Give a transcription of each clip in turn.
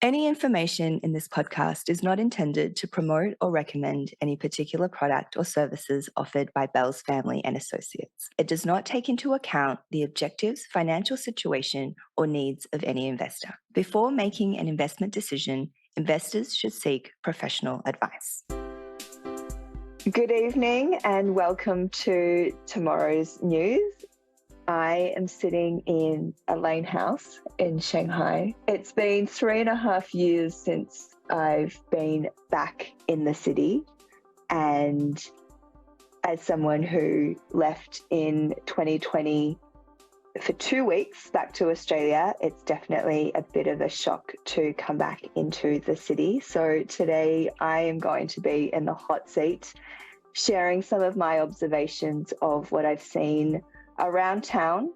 Any information in this podcast is not intended to promote or recommend any particular product or services offered by Bell's Family and Associates. It does not take into account the objectives, financial situation, or needs of any investor. Before making an investment decision, investors should seek professional advice. Good evening and welcome to tomorrow's news. I am sitting in a Lane house in Shanghai. It's been 3.5 years since I've been back in the city, and as someone who left in 2020 for 2 weeks back to Australia, it's definitely a bit of a shock to come back into the city. So today I am going to be in the hot seat, sharing some of my observations of what I've seen around town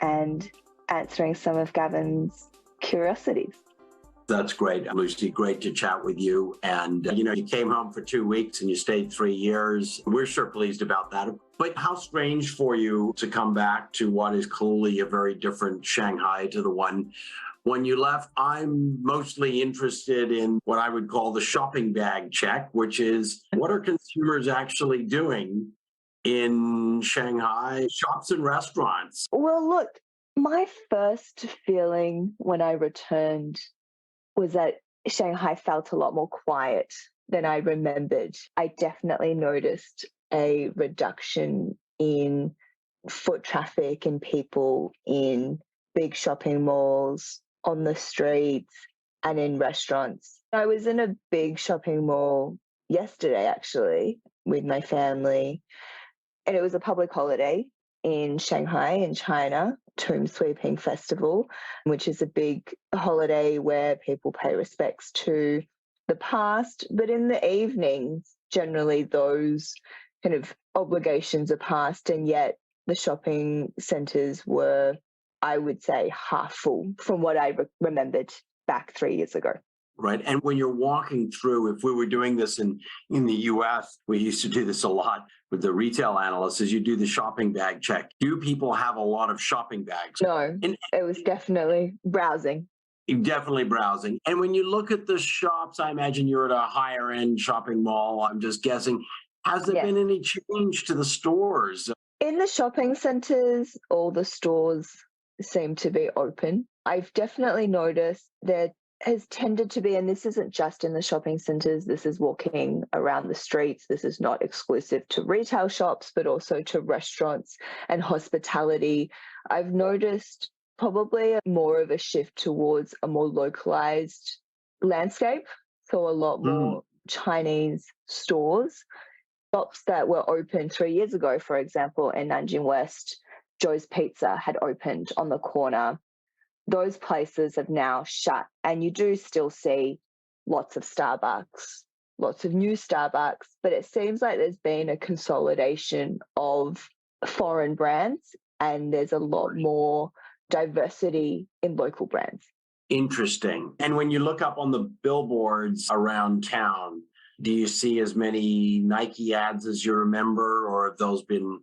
and answering some of Gavin's curiosities. That's great, Lucy. Great to chat with you. And, you came home for 2 weeks and you stayed 3 years. We're sure pleased about that. But how strange for you to come back to what is clearly a very different Shanghai to the one when you left. I'm mostly interested in what I would call the shopping bag check, which is what are consumers actually doing in Shanghai shops and restaurants? Well, look, my first feeling when I returned was that Shanghai felt a lot more quiet than I remembered. I definitely noticed a reduction in foot traffic and people in big shopping malls, on the streets, and in restaurants. I was in a big shopping mall yesterday, actually, with my family. And it was a public holiday in Shanghai, in China, Tomb Sweeping Festival, which is a big holiday where people pay respects to the past. But in the evenings, generally those kind of obligations are past, and yet the shopping centres were, I would say, half full from what I remembered back 3 years ago. Right. And when you're walking through, if we were doing this in the US, we used to do this a lot with the retail analysts, is you do the shopping bag check. Do people have a lot of shopping bags? No, it was definitely browsing. Definitely browsing. And when you look at the shops, I imagine you're at a higher end shopping mall, I'm just guessing. Has there been any change to the stores? In the shopping centres, all the stores seem to be open. I've definitely noticed that has tended to be, and this isn't just in the shopping centres, this is walking around the streets, this is not exclusive to retail shops, but also to restaurants and hospitality. I've noticed probably more of a shift towards a more localised landscape, so a lot more Chinese stores. Shops that were open 3 years ago, for example, in Nanjing West, Joe's Pizza had opened on the corner. Those places have now shut, and you do still see lots of Starbucks, lots of new Starbucks, but it seems like there's been a consolidation of foreign brands and there's a lot more diversity in local brands. Interesting. And when you look up on the billboards around town, do you see as many Nike ads as you remember, or have those been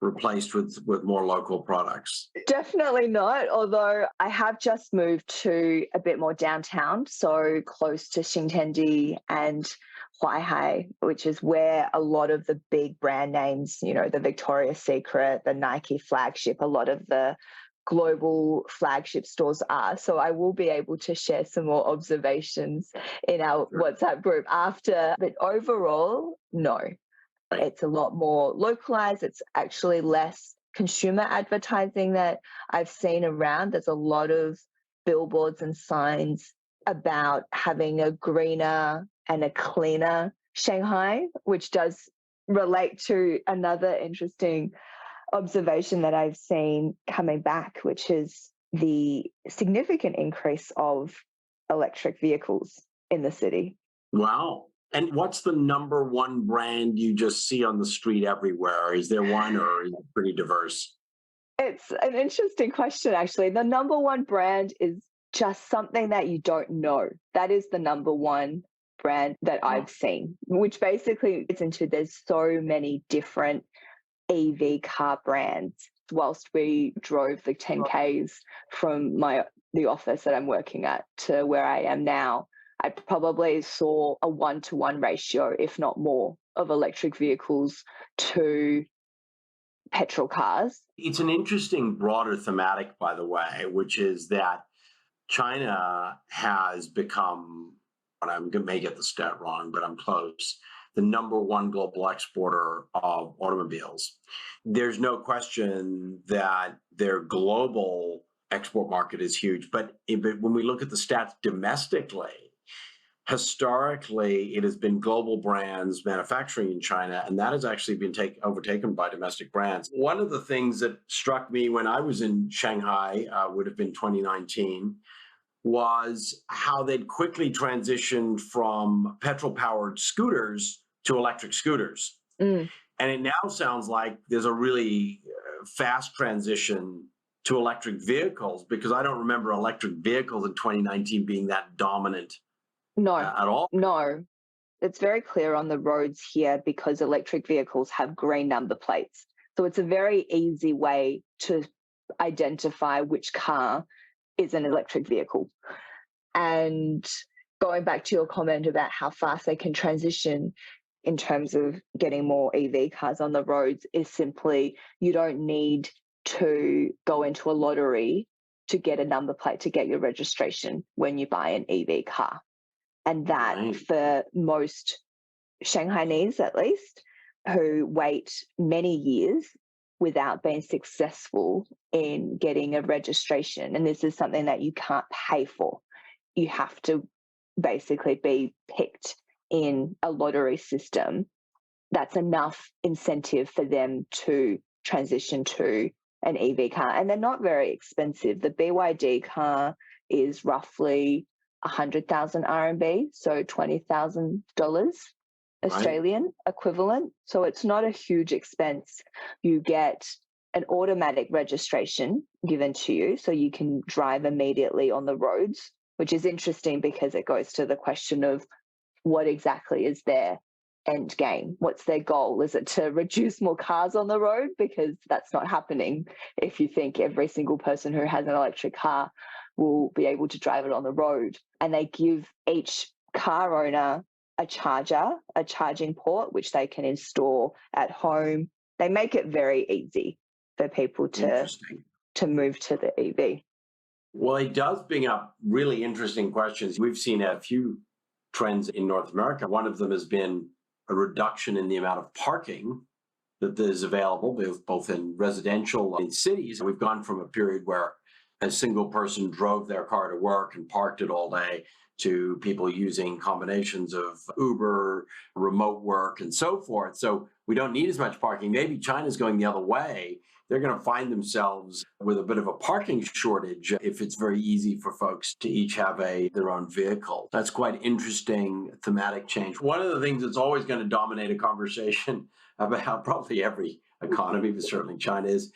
replaced with more local products? Definitely not, although I have just moved to a bit more downtown, so close to Xintiandi and Huaihai, which is where a lot of the big brand names, the Victoria's Secret, the Nike flagship, a lot of the global flagship stores are. So I will be able to share some more observations in our WhatsApp group after, but overall, no. It's a lot more localized. It's actually less consumer advertising that I've seen around. There's a lot of billboards and signs about having a greener and a cleaner Shanghai, which does relate to another interesting observation that I've seen coming back, which is the significant increase of electric vehicles in the city. Wow. And what's the number one brand you just see on the street everywhere? Is there one, or is it pretty diverse? It's an interesting question, actually. The number one brand is just something that you don't know. That is the number one brand that I've seen, which basically is into there's so many different EV car brands. Whilst we drove the 10Ks from my the office that I'm working at to where I am now, I probably saw a 1-to-1 ratio, if not more, of electric vehicles to petrol cars. It's an interesting broader thematic, by the way, which is that China has become, and I'm going to may get the stat wrong, but I'm close, the number one global exporter of automobiles. There's no question that their global export market is huge. But when we look at the stats domestically, historically, it has been global brands manufacturing in China, and that has actually been overtaken by domestic brands. One of the things that struck me when I was in Shanghai, would have been 2019, was how they'd quickly transitioned from petrol-powered scooters to electric scooters. Mm. And it now sounds like there's a really fast transition to electric vehicles, because I don't remember electric vehicles in 2019 being that dominant No, at all. no. It's very clear on the roads here because electric vehicles have green number plates. So it's a very easy way to identify which car is an electric vehicle. And going back to your comment about how fast they can transition in terms of getting more EV cars on the roads is simply you don't need to go into a lottery to get a number plate to get your registration when you buy an EV car. And that Right. for most Shanghainese, at least, who wait many years without being successful in getting a registration, and this is something that you can't pay for. You have to basically be picked in a lottery system. That's enough incentive for them to transition to an EV car. And they're not very expensive. The BYD car is roughly 100,000 RMB, so $20,000 Australian equivalent. So it's not a huge expense. You get an automatic registration given to you so you can drive immediately on the roads, which is interesting because it goes to the question of what exactly is their end game? What's their goal? Is it to reduce more cars on the road? Because that's not happening if you think every single person who has an electric car will be able to drive it on the road. And they give each car owner a charger, a charging port, which they can install at home. They make it very easy for people to move to the EV. Well, it does bring up really interesting questions. We've seen a few trends in North America. One of them has been a reduction in the amount of parking that is available, both in residential and in cities. We've gone from a period where a single person drove their car to work and parked it all day to people using combinations of Uber, remote work, and so forth. So we don't need as much parking. Maybe China's going the other way. They're going to find themselves with a bit of a parking shortage if it's very easy for folks to each have their own vehicle. That's quite interesting thematic change. One of the things that's always going to dominate a conversation about probably every economy, but certainly China, is,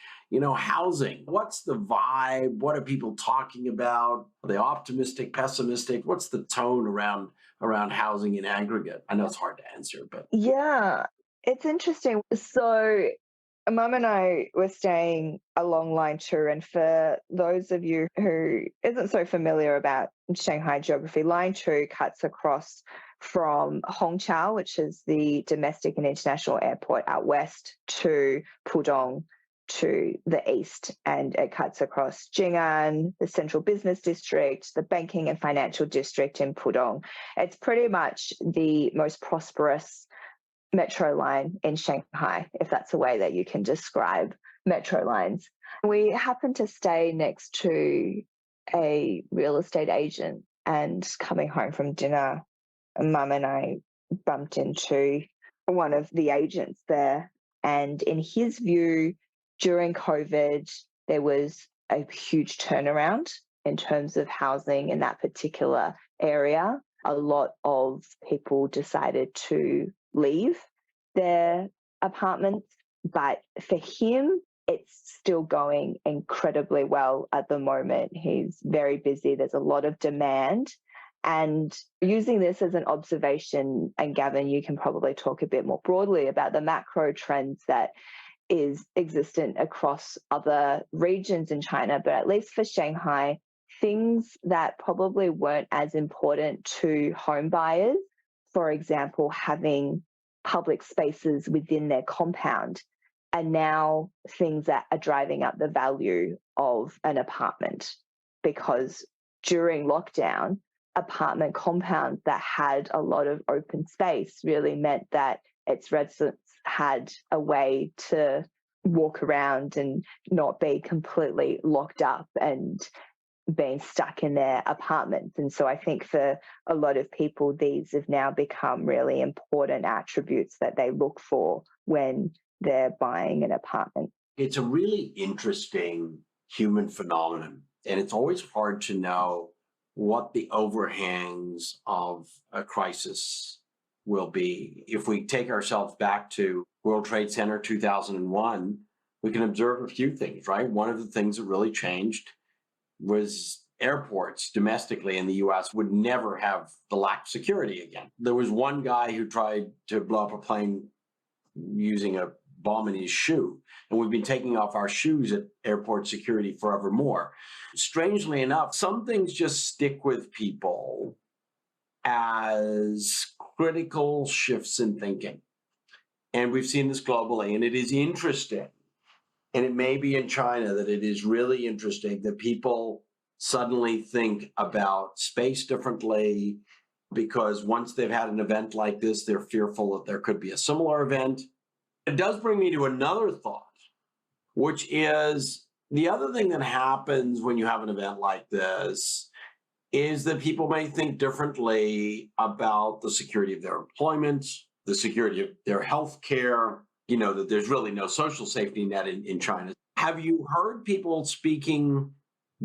housing. What's the vibe? What are people talking about? Are they optimistic, pessimistic? What's the tone around housing in aggregate? I know it's hard to answer, but yeah, it's interesting. So Mum and I were staying along Line 2, and for those of you who isn't so familiar about Shanghai geography, Line 2 cuts across from Hongqiao, which is the domestic and international airport out west, to Pudong to the east, and it cuts across Jing'an, the central business district, the banking and financial district in Pudong. It's pretty much the most prosperous metro line in Shanghai, if that's a way that you can describe metro lines. We happened to stay next to a real estate agent, and coming home from dinner, Mum and I bumped into one of the agents there. And in his view, during COVID, there was a huge turnaround in terms of housing in that particular area. A lot of people decided to leave their apartments, but for him, it's still going incredibly well at the moment. He's very busy. There's a lot of demand. And using this as an observation, and Gavin, you can probably talk a bit more broadly about the macro trends that is existent across other regions in China, but at least for Shanghai, things that probably weren't as important to home buyers, for example, having public spaces within their compound, are now things that are driving up the value of an apartment, because during lockdown, apartment compounds that had a lot of open space really meant that its residents had a way to walk around and not be completely locked up and being stuck in their apartments. And so I think for a lot of people, these have now become really important attributes that they look for when they're buying an apartment. It's a really interesting human phenomenon, and it's always hard to know what the overhangs of a crisis will be. If we take ourselves back to World Trade Center 2001, we can observe a few things, right? One of the things that really changed was airports domestically in the US would never have the lack of security again. There was one guy who tried to blow up a plane using a bomb in his shoe, and we've been taking off our shoes at airport security forevermore. Strangely enough, some things just stick with people as critical shifts in thinking. And we've seen this globally, and it is interesting. And it may be in China that it is really interesting that people suddenly think about space differently, because once they've had an event like this, they're fearful that there could be a similar event. It does bring me to another thought, which is the other thing that happens when you have an event like this is that people may think differently about the security of their employment, the security of their health care, that there's really no social safety net in China. Have you heard people speaking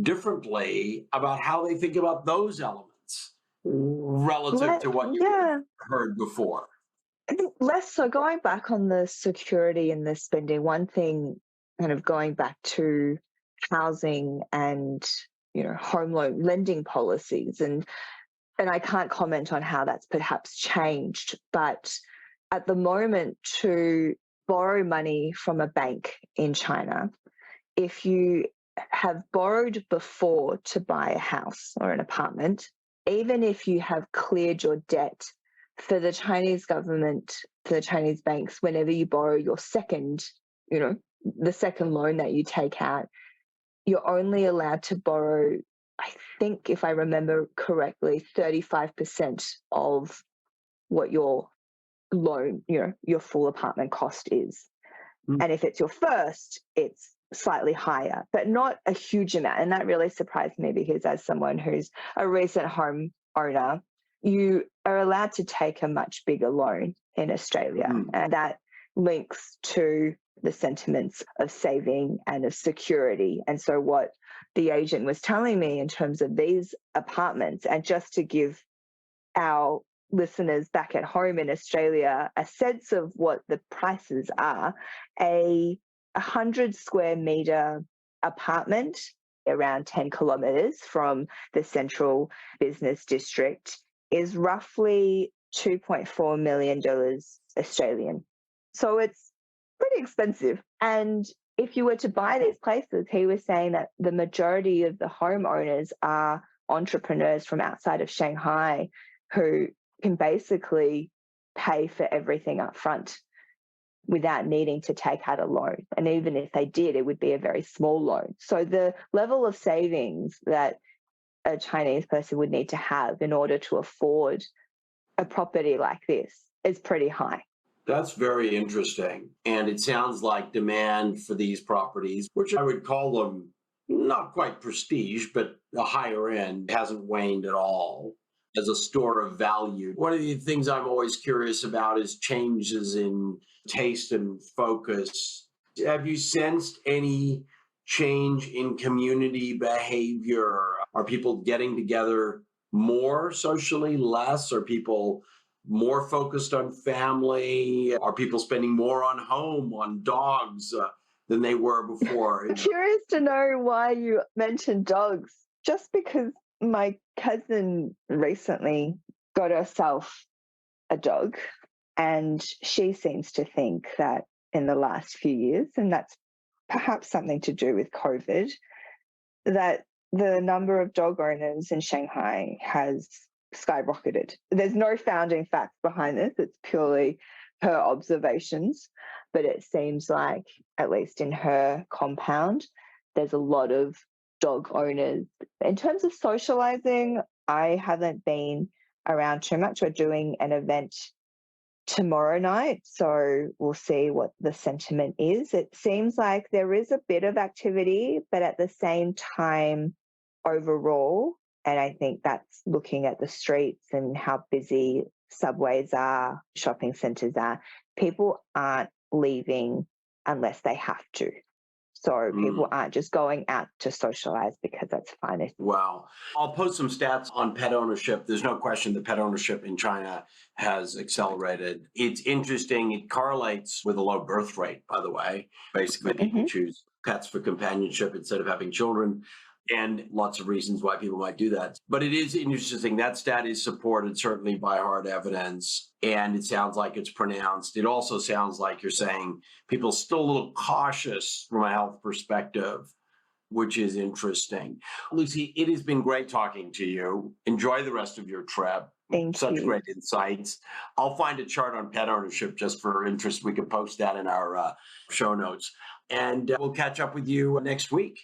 differently about how they think about those elements relative to what you heard before? I think less so. Going back on the security and the spending, one thing kind of going back to housing and home loan lending policies, and I can't comment on how that's perhaps changed, but at the moment, to borrow money from a bank in China, if you have borrowed before to buy a house or an apartment, even if you have cleared your debt, for the Chinese government, for the Chinese banks, whenever you borrow your second, the second loan that you take out, you're only allowed to borrow, I think, if I remember correctly, 35% of what your loan, your full apartment cost is. Mm. And if it's your first, it's slightly higher, but not a huge amount. And that really surprised me, because as someone who's a recent home owner, you are allowed to take a much bigger loan in Australia. Mm. And that links to the sentiments of saving and of security. And so what the agent was telling me in terms of these apartments, and just to give our listeners back at home in Australia a sense of what the prices are, a 100 square metre apartment around 10 kilometres from the central business district is roughly $2.4 million Australian. So it's pretty expensive. And if you were to buy these places, he was saying that the majority of the homeowners are entrepreneurs from outside of Shanghai who can basically pay for everything up front without needing to take out a loan. And even if they did, it would be a very small loan. So the level of savings that a Chinese person would need to have in order to afford a property like this is pretty high. That's very interesting. And it sounds like demand for these properties, which I would call them not quite prestige, but a higher end, hasn't waned at all as a store of value. One of the things I'm always curious about is changes in taste and focus. Have you sensed any change in community behavior? Are people getting together more socially, less? Are people more focused on family? Are people spending more on home, on dogs than they were before? Curious to know why you mentioned dogs. Just because my cousin recently got herself a dog, and she seems to think that in the last few years, and that's perhaps something to do with COVID, that the number of dog owners in Shanghai has skyrocketed. There's no founding facts behind this. It's purely her observations. But it seems like, at least in her compound, there's a lot of dog owners. In terms of socializing, I haven't been around too much. We're doing an event tomorrow night, so we'll see what the sentiment is. It seems like there is a bit of activity, but at the same time, overall, and I think that's looking at the streets and how busy subways are, shopping centres are, people aren't leaving unless they have to. So people aren't just going out to socialize because that's fun. Wow. I'll post some stats on pet ownership. There's no question that pet ownership in China has accelerated. It's interesting. It correlates with a low birth rate, by the way. Basically, people choose pets for companionship instead of having children, and lots of reasons why people might do that. But it is interesting. That stat is supported certainly by hard evidence, and it sounds like it's pronounced. It also sounds like you're saying people are still a little cautious from a health perspective, which is interesting. Lucy, it has been great talking to you. Enjoy the rest of your trip. Thank Such you. great insights. I'll find a chart on pet ownership just for interest. We can post that in our show notes. And we'll catch up with you next week.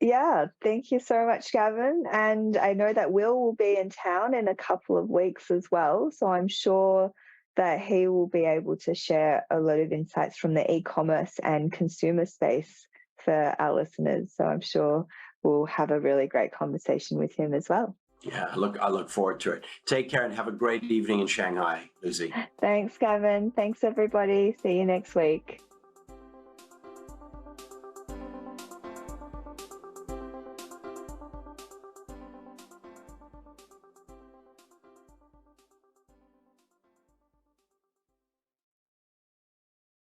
Yeah, thank you so much, Gavin. And I know that Will be in town in a couple of weeks as well. So I'm sure that he will be able to share a lot of insights from the e-commerce and consumer space for our listeners. So I'm sure we'll have a really great conversation with him as well. Yeah, I look forward to it. Take care and have a great evening in Shanghai, Lucy. Thanks, Gavin. Thanks, everybody. See you next week.